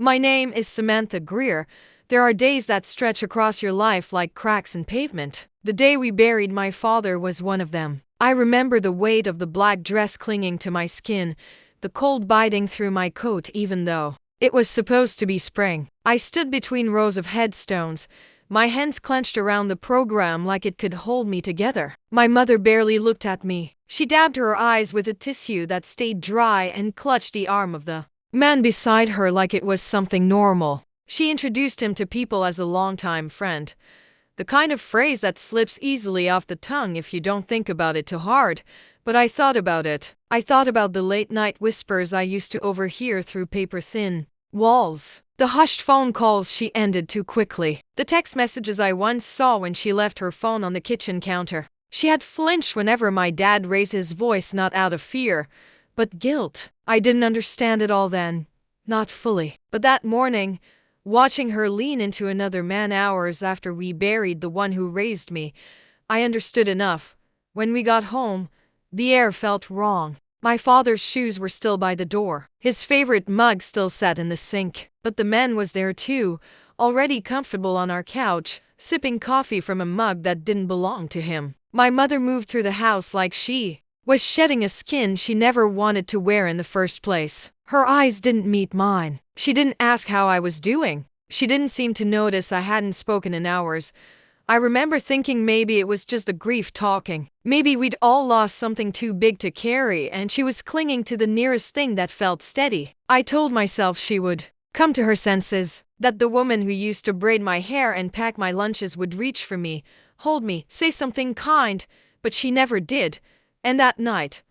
My name is Samantha Greer. There are days that stretch across your life like cracks in pavement. The day we buried my father was one of them. I remember the weight of the black dress clinging to my skin, the cold biting through my coat even though it was supposed to be spring. I stood between rows of headstones, my hands clenched around the program like it could hold me together. My mother barely looked at me. She dabbed her eyes with a tissue that stayed dry and clutched the arm of the man beside her like it was something normal. She introduced him to people as a longtime friend. The kind of phrase that slips easily off the tongue if you don't think about it too hard. But I thought about it. I thought about the late-night whispers I used to overhear through paper-thin walls. The hushed phone calls she ended too quickly. The text messages I once saw when she left her phone on the kitchen counter. She had flinched whenever my dad raised his voice, not out of fear, but guilt. I didn't understand it all then. Not fully. But that morning, watching her lean into another man hours after we buried the one who raised me, I understood enough. When we got home, the air felt wrong. My father's shoes were still by the door. His favorite mug still sat in the sink. But the man was there too, already comfortable on our couch, sipping coffee from a mug that didn't belong to him. My mother moved through the house like she was shedding a skin she never wanted to wear in the first place. Her eyes didn't meet mine. She didn't ask how I was doing. She didn't seem to notice I hadn't spoken in hours. I remember thinking maybe it was just the grief talking. Maybe we'd all lost something too big to carry and she was clinging to the nearest thing that felt steady. I told myself she would come to her senses, that the woman who used to braid my hair and pack my lunches would reach for me, hold me, say something kind, but she never did. And that night,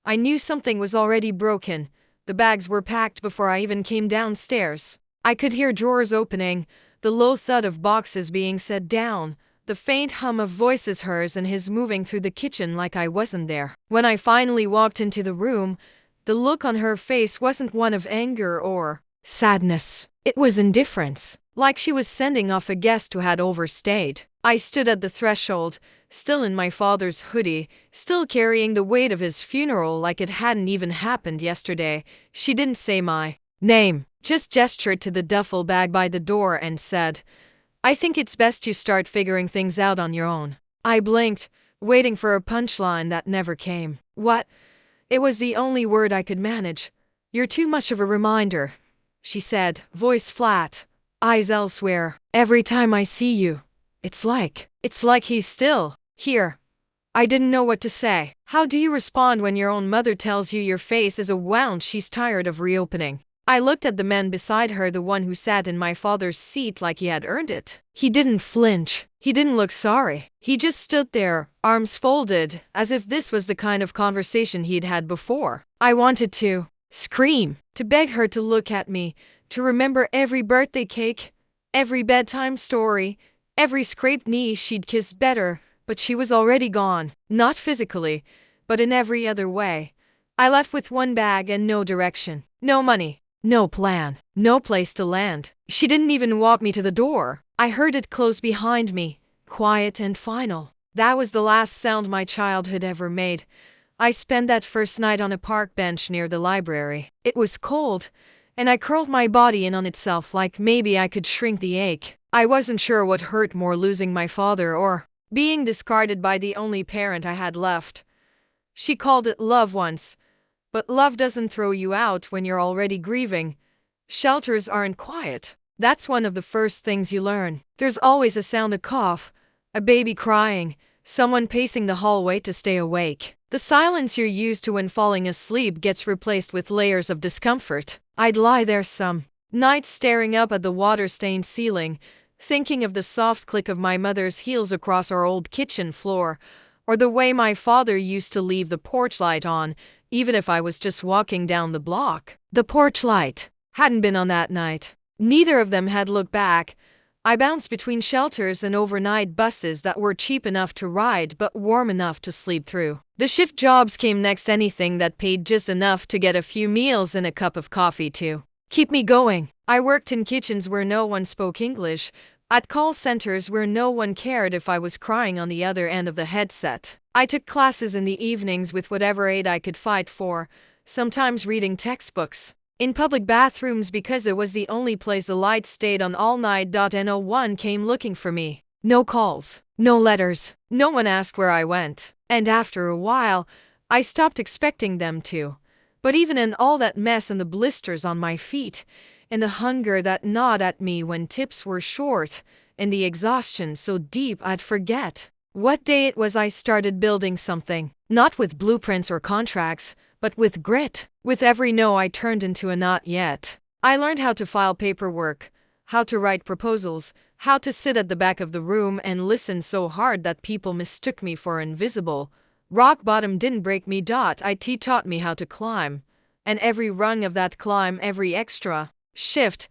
I knew something was already broken. The bags were packed before I even came downstairs. I could hear drawers opening, the low thud of boxes being set down, the faint hum of voices, hers and his, moving through the kitchen like I wasn't there. When I finally walked into the room, the look on her face wasn't one of anger or sadness. It was indifference, like she was sending off a guest who had overstayed. I stood at the threshold, still in my father's hoodie, still carrying the weight of his funeral like it hadn't even happened yesterday. She didn't say my name, just gestured to the duffel bag by the door and said, "I think it's best you start figuring things out on your own." I blinked, waiting for a punchline that never came. "What?" It was the only word I could manage. "You're too much of a reminder," she said, voice flat, eyes elsewhere. "Every time I see you, it's like he's still here." I didn't know what to say. How do you respond when your own mother tells you your face is a wound she's tired of reopening? I looked at the man beside her, the one who sat in my father's seat like he had earned it. He didn't flinch. He didn't look sorry. He just stood there, arms folded, as if this was the kind of conversation he'd had before. I wanted to scream, to beg her to look at me, to remember every birthday cake, every bedtime story, every scraped knee she'd kissed better, but she was already gone. Not physically, but in every other way. I left with one bag and no direction, no money, no plan, no place to land. She didn't even walk me to the door. I heard it close behind me, quiet and final. That was the last sound my childhood ever made. I spent that first night on a park bench near the library. It was cold, and I curled my body in on itself like maybe I could shrink the ache. I wasn't sure what hurt more, losing my father or being discarded by the only parent I had left. She called it love once, but love doesn't throw you out when you're already grieving. Shelters aren't quiet. That's one of the first things you learn. There's always a sound, a cough, a baby crying, someone pacing the hallway to stay awake. The silence you're used to when falling asleep gets replaced with layers of discomfort. I'd lie there some nights staring up at the water-stained ceiling, thinking of the soft click of my mother's heels across our old kitchen floor, or the way my father used to leave the porch light on, even if I was just walking down the block. The porch light hadn't been on that night. Neither of them had looked back. I bounced between shelters and overnight buses that were cheap enough to ride but warm enough to sleep through. The shift jobs came next, anything that paid just enough to get a few meals and a cup of coffee to keep me going. I worked in kitchens where no one spoke English, at call centers where no one cared if I was crying on the other end of the headset. I took classes in the evenings with whatever aid I could fight for, sometimes reading textbooks. in public bathrooms because it was the only place the lights stayed on all night. No one came looking for me. No calls, no letters, no one asked where I went. And after a while, I stopped expecting them to. But even in all that mess and the blisters on my feet, and the hunger that gnawed at me when tips were short, and the exhaustion so deep I'd forget what day it was I started building something, not with blueprints or contracts, but with grit. With every no I turned into a not yet. I learned how to file paperwork, how to write proposals, how to sit at the back of the room and listen so hard that people mistook me for invisible. Rock bottom didn't break me. It taught me how to climb. And every rung of that climb, every extra shift,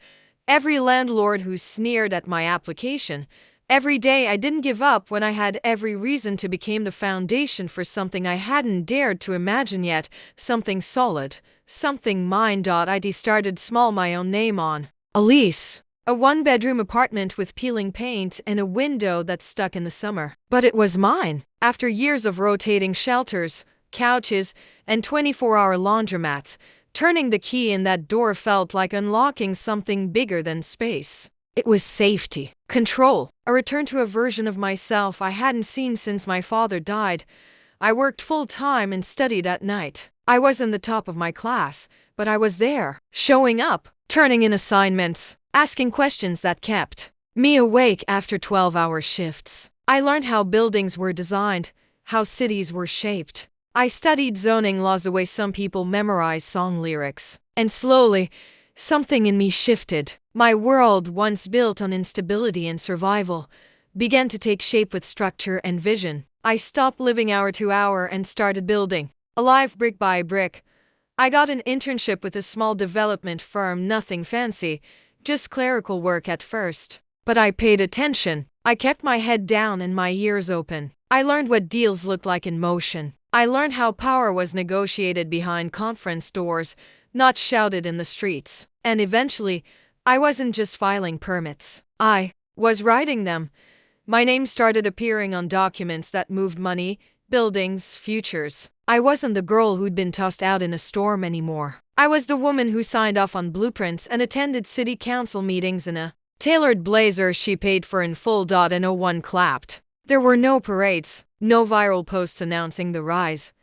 every landlord who sneered at my application, every day I didn't give up when I had every reason to became the foundation for something I hadn't dared to imagine yet, something solid, something mine. It started small, my own name on a lease. A one-bedroom apartment with peeling paint and a window that stuck in the summer. But it was mine. After years of rotating shelters, couches, and 24-hour laundromats, turning the key in that door felt like unlocking something bigger than space. It was safety, control, a return to a version of myself I hadn't seen since my father died. I worked full-time and studied at night. I wasn't the top of my class, but I was there, showing up, turning in assignments, asking questions that kept me awake after 12-hour shifts. I learned how buildings were designed, how cities were shaped. I studied zoning laws the way some people memorize song lyrics. And slowly, something in me shifted. My world, once built on instability and survival, began to take shape with structure and vision. I stopped living hour to hour and started building, alive brick by brick. I got an internship with a small development firm, nothing fancy, just clerical work at first. But I paid attention. I kept my head down and my ears open. I learned what deals looked like in motion. I learned how power was negotiated behind conference doors, not shouted in the streets. And eventually, I wasn't just filing permits. I was writing them. My name started appearing on documents that moved money, buildings, futures. I wasn't the girl who'd been tossed out in a storm anymore. I was the woman who signed off on blueprints and attended city council meetings in a tailored blazer she paid for in full. No one clapped. There were no parades, no viral posts announcing the rise.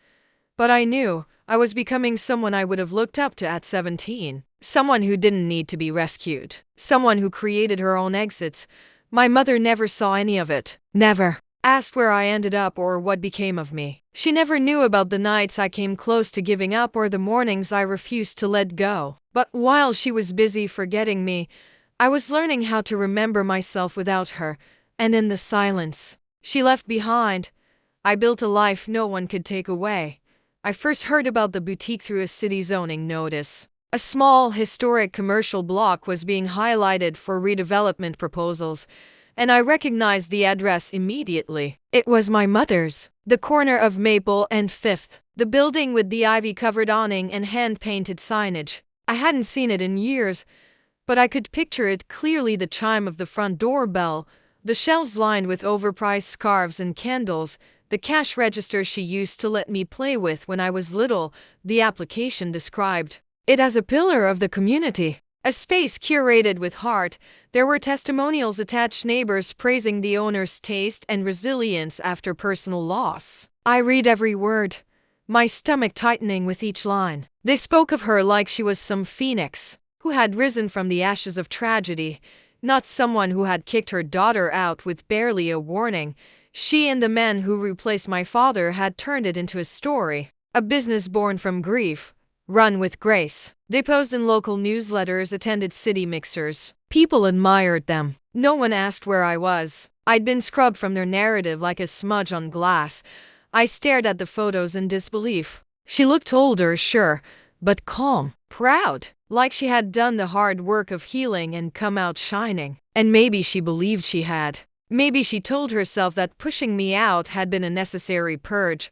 But I knew I was becoming someone I would have looked up to at 17. Someone who didn't need to be rescued. Someone who created her own exits. My mother never saw any of it. Never asked where I ended up or what became of me. She never knew about the nights I came close to giving up or the mornings I refused to let go. But while she was busy forgetting me, I was learning how to remember myself without her, and in the silence she left behind, I built a life no one could take away. I first heard about the boutique through a city zoning notice. A small, historic commercial block was being highlighted for redevelopment proposals, and I recognized the address immediately. It was my mother's, the corner of Maple and Fifth, the building with the ivy-covered awning and hand-painted signage. I hadn't seen it in years, but I could picture it clearly: the chime of the front door bell, the shelves lined with overpriced scarves and candles, the cash register she used to let me play with when I was little. The application described it as a pillar of the community, a space curated with heart. There were testimonials attached, neighbors praising the owner's taste and resilience after personal loss. I read every word, my stomach tightening with each line. They spoke of her like she was some phoenix who had risen from the ashes of tragedy, not someone who had kicked her daughter out with barely a warning. She and the men who replaced my father had turned it into a story, a business born from grief, run with grace. They posed in local newsletters, attended city mixers. People admired them. No one asked where I was. I'd been scrubbed from their narrative like a smudge on glass. I stared at the photos in disbelief. She looked older, sure, but calm, proud, like she had done the hard work of healing and come out shining. And maybe she believed she had. Maybe she told herself that pushing me out had been a necessary purge,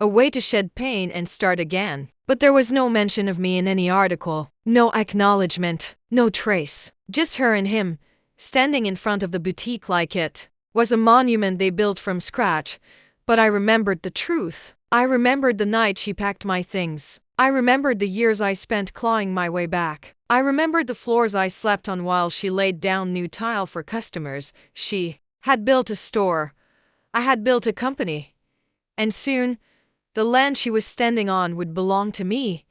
a way to shed pain and start again. But there was no mention of me in any article, no acknowledgement, no trace. Just her and him, standing in front of the boutique like it was a monument they built from scratch. But I remembered the truth. I remembered the night she packed my things, I remembered the years I spent clawing my way back. I remembered the floors I slept on while she laid down new tile for customers. She had built a store. I had built a company. And soon, the land she was standing on would belong to me.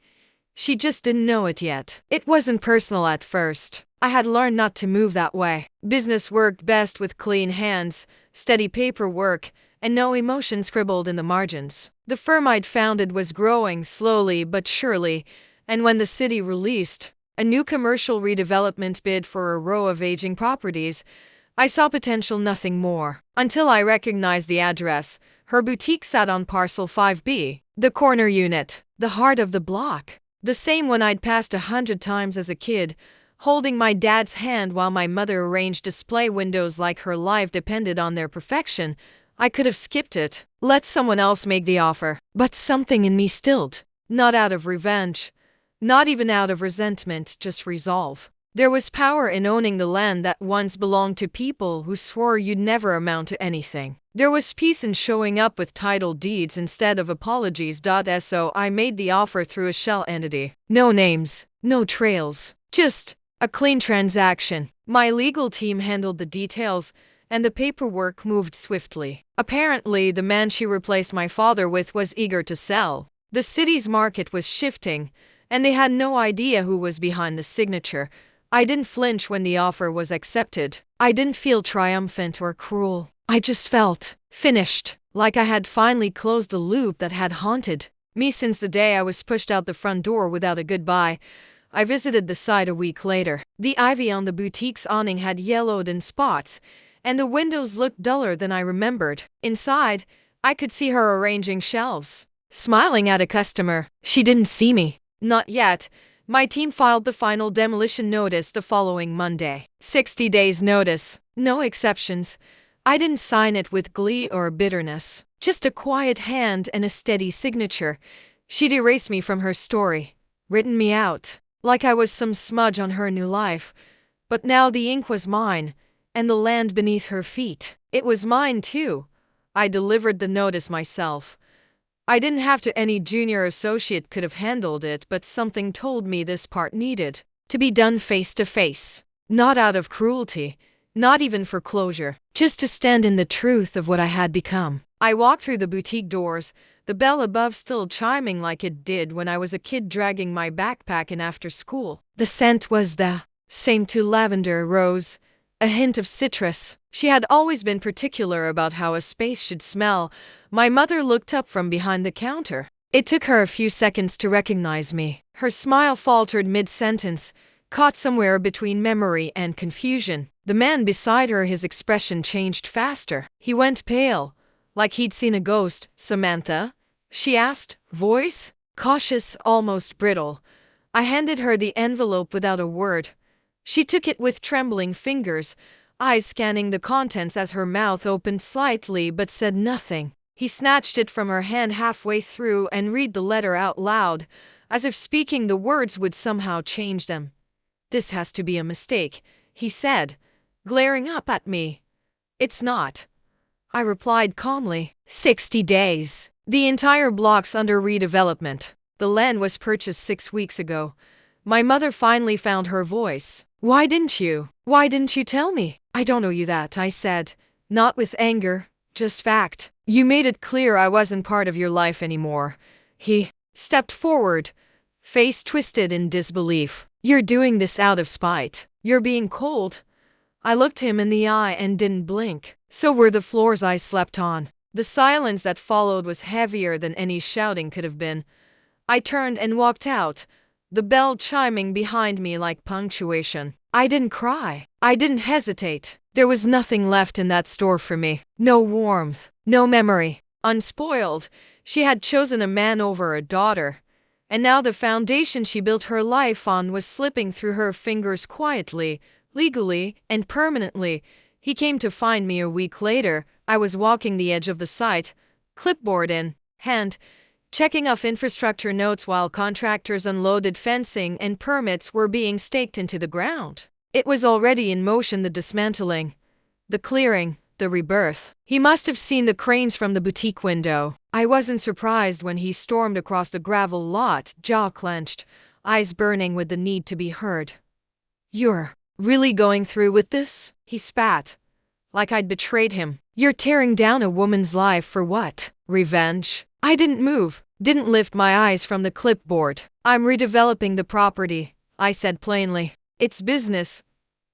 She just didn't know it yet. It wasn't personal at first. I had learned not to move that way. Business worked best with clean hands, steady paperwork, and no emotion scribbled in the margins. The firm I'd founded was growing slowly but surely, and when the city released a new commercial redevelopment bid for a row of aging properties, I saw potential, nothing more. Until I recognized the address. Her boutique sat on parcel 5B, the corner unit, the heart of the block. The same one I'd passed 100 times as a kid, holding my dad's hand while my mother arranged display windows like her life depended on their perfection. I could have skipped it, let someone else make the offer. But something in me stilled. Not out of revenge. Not even out of resentment, just resolve. There was power in owning the land that once belonged to people who swore you'd never amount to anything. There was peace in showing up with title deeds instead of apologies. So I made the offer through a shell entity. No names, no trails, just a clean transaction. My legal team handled the details, and the paperwork moved swiftly. Apparently, the man she replaced my father with was eager to sell. The city's market was shifting, and they had no idea who was behind the signature. I didn't flinch when the offer was accepted. I didn't feel triumphant or cruel. I just felt finished, like I had finally closed a loop that had haunted me since the day I was pushed out the front door without a goodbye. I visited the site a week later. The ivy on the boutique's awning had yellowed in spots, and the windows looked duller than I remembered. Inside, I could see her arranging shelves, smiling at a customer. She didn't see me. Not yet. My team filed the final demolition notice the following Monday. 60 days notice. No exceptions. I didn't sign it with glee or bitterness. Just a quiet hand and a steady signature. She'd erased me from her story. Written me out. Like I was some smudge on her new life. But now the ink was mine, and the land beneath her feet. It was mine too. I delivered the notice myself. I didn't have to. Any junior associate could have handled it, but something told me this part needed to be done face to face. Not out of cruelty, not even for closure, just to stand in the truth of what I had become. I walked through the boutique doors, the bell above still chiming like it did when I was a kid dragging my backpack in after school. The scent was the same too: lavender, rose, a hint of citrus. She had always been particular about how a space should smell. My mother looked up from behind the counter. It took her a few seconds to recognize me. Her smile faltered mid-sentence, caught somewhere between memory and confusion. The man beside her, his expression changed faster. He went pale, like he'd seen a ghost. "Samantha?" she asked, voice cautious, almost brittle. I handed her the envelope without a word. She took it with trembling fingers, eyes scanning the contents as her mouth opened slightly but said nothing. He snatched it from her hand halfway through and read the letter out loud, as if speaking the words would somehow change them. "This has to be a mistake," he said, glaring up at me. "It's not," I replied calmly. 60 days. The entire block's under redevelopment. The land was purchased 6 weeks ago. My mother finally found her voice. Why didn't you tell me?" "I don't owe you that," I said, not with anger, just fact. "You made it clear I wasn't part of your life anymore." He stepped forward, face twisted in disbelief. "You're doing this out of spite. You're being cold." I looked him in the eye and didn't blink. So were the floors I slept on. The silence that followed was heavier than any shouting could have been. I turned and walked out, the bell chiming behind me like punctuation. I didn't cry. I didn't hesitate. There was nothing left in that store for me. No warmth, no memory. Unspoiled, she had chosen a man over a daughter, and now the foundation she built her life on was slipping through her fingers quietly, legally, and permanently. He came to find me a week later. I was walking the edge of the site, clipboard in hand, checking off infrastructure notes while contractors unloaded fencing and permits were being staked into the ground. It was already in motion, the dismantling, the clearing, the rebirth. He must have seen the cranes from the boutique window. I wasn't surprised when he stormed across the gravel lot, jaw clenched, eyes burning with the need to be heard. "You're really going through with this?" he spat, like I'd betrayed him. "You're tearing down a woman's life for what? Revenge?" I didn't move, didn't lift my eyes from the clipboard. "I'm redeveloping the property," I said plainly. "It's business."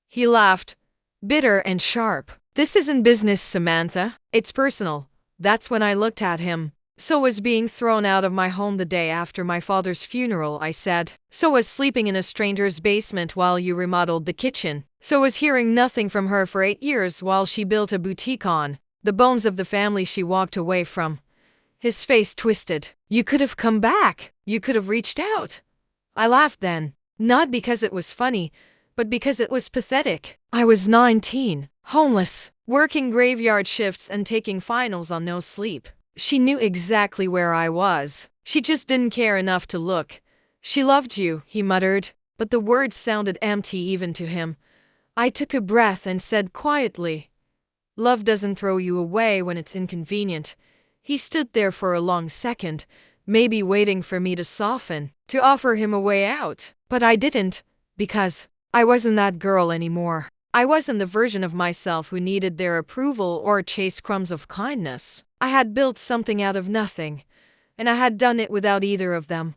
He laughed, bitter and sharp. "This isn't business, Samantha. It's personal." That's when I looked at him. "So was being thrown out of my home the day after my father's funeral," I said. "So was sleeping in a stranger's basement while you remodeled the kitchen. So was hearing nothing from her for 8 years while she built a boutique on the bones of the family she walked away from." His face twisted. "You could have come back. You could have reached out." I laughed then, not because it was funny, but because it was pathetic. I was 19, homeless, working graveyard shifts and taking finals on no sleep. She knew exactly where I was. She just didn't care enough to look. "She loved you," he muttered, but the words sounded empty even to him. I took a breath and said quietly, "Love doesn't throw you away when it's inconvenient." He stood there for a long second, maybe waiting for me to soften, to offer him a way out. But I didn't, because I wasn't that girl anymore. I wasn't the version of myself who needed their approval or chase crumbs of kindness. I had built something out of nothing, and I had done it without either of them.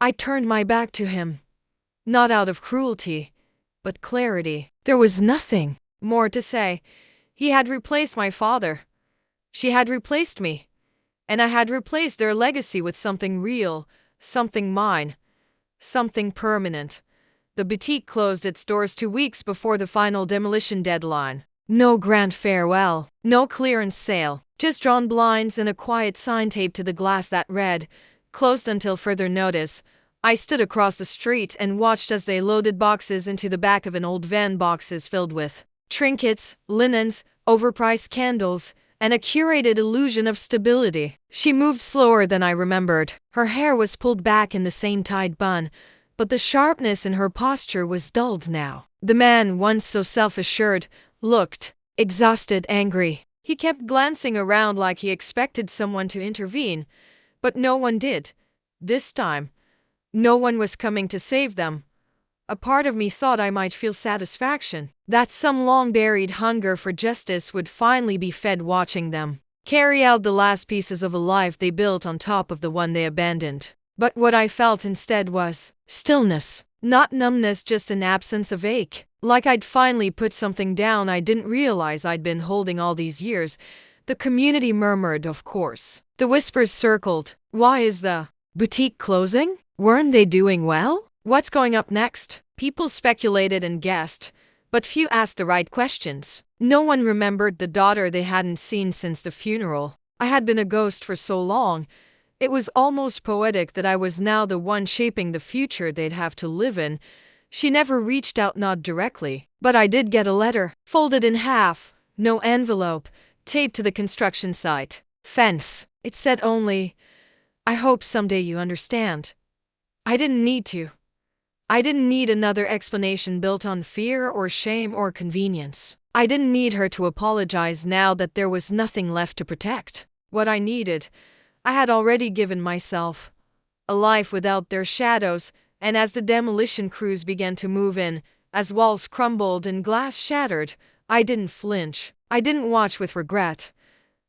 I turned my back to him, not out of cruelty, but clarity. There was nothing more to say. He had replaced my father. She had replaced me. And I had replaced their legacy with something real, something mine, something permanent. The boutique closed its doors 2 weeks before the final demolition deadline. No grand farewell, no clearance sale, just drawn blinds and a quiet sign taped to the glass that read, "Closed until further notice." I stood across the street and watched as they loaded boxes into the back of an old van, boxes filled with trinkets, linens, overpriced candles, and a curated illusion of stability. She moved slower than I remembered. Her hair was pulled back in the same tight bun, but the sharpness in her posture was dulled now. The man, once so self-assured, looked exhausted, angry. He kept glancing around like he expected someone to intervene, but no one did. This time, no one was coming to save them. A part of me thought I might feel satisfaction, that some long-buried hunger for justice would finally be fed watching them carry out the last pieces of a life they built on top of the one they abandoned. But what I felt instead was stillness. Not numbness, just an absence of ache. Like I'd finally put something down I didn't realize I'd been holding all these years. The community murmured, of course. The whispers circled. "Why is the boutique closing? Weren't they doing well? What's going up next?" People speculated and guessed, but few asked the right questions. No one remembered the daughter they hadn't seen since the funeral. I had been a ghost for so long. It was almost poetic that I was now the one shaping the future they'd have to live in. She never reached out, not directly, but I did get a letter, folded in half, no envelope, taped to the construction site fence. It said only, "I hope someday you understand." I didn't need to. I didn't need another explanation built on fear or shame or convenience. I didn't need her to apologize now that there was nothing left to protect. What I needed, I had already given myself. A life without their shadows. And as the demolition crews began to move in, as walls crumbled and glass shattered, I didn't flinch. I didn't watch with regret.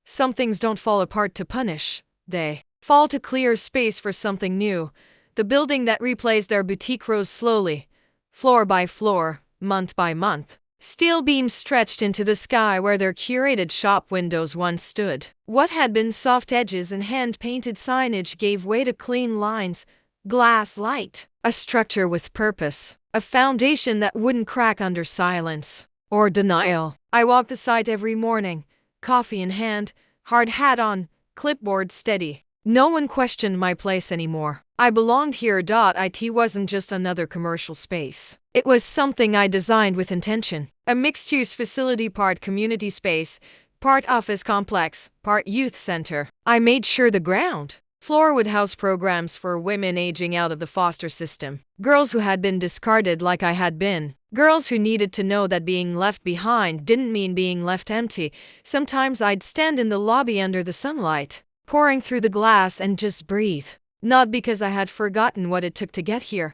Some things don't fall apart to punish. They fall to clear space for something new. The building that replaced their boutique rose slowly, floor by floor, month by month. Steel beams stretched into the sky where their curated shop windows once stood. What had been soft edges and hand-painted signage gave way to clean lines, glass, light. A structure with purpose. A foundation that wouldn't crack under silence or denial. I walked the site every morning, coffee in hand, hard hat on, clipboard steady. No one questioned my place anymore. I belonged here. It wasn't just another commercial space. It was something I designed with intention. A mixed-use facility, part community space, part office complex, part youth center. I made sure the ground Floor would house programs for women aging out of the foster system. Girls who had been discarded like I had been. Girls who needed to know that being left behind didn't mean being left empty. Sometimes I'd stand in the lobby under the sunlight, pouring through the glass and just breathe. Not because I had forgotten what it took to get here,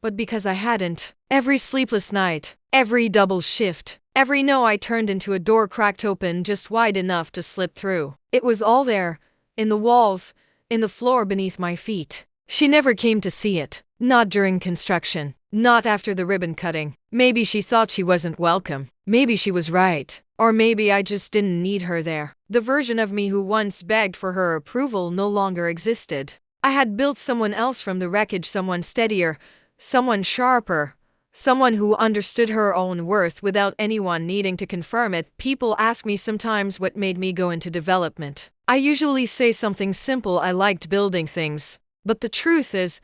but because I hadn't. Every sleepless night, every double shift, every no I turned into a door cracked open just wide enough to slip through. It was all there, in the walls, in the floor beneath my feet. She never came to see it. Not during construction. Not after the ribbon cutting. Maybe she thought she wasn't welcome. Maybe she was right. Or maybe I just didn't need her there. The version of me who once begged for her approval no longer existed. I had built someone else from the wreckage, someone steadier, someone sharper, someone who understood her own worth without anyone needing to confirm it. People ask me sometimes what made me go into development. I usually say something simple: I liked building things. But the truth is,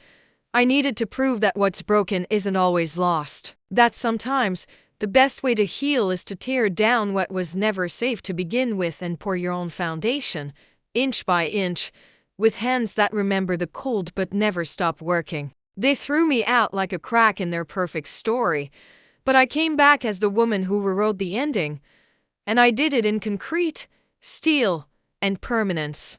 I needed to prove that what's broken isn't always lost. That sometimes the best way to heal is to tear down what was never safe to begin with and pour your own foundation, inch by inch, with hands that remember the cold but never stop working. They threw me out like a crack in their perfect story, but I came back as the woman who rewrote the ending, and I did it in concrete, steel, and permanence.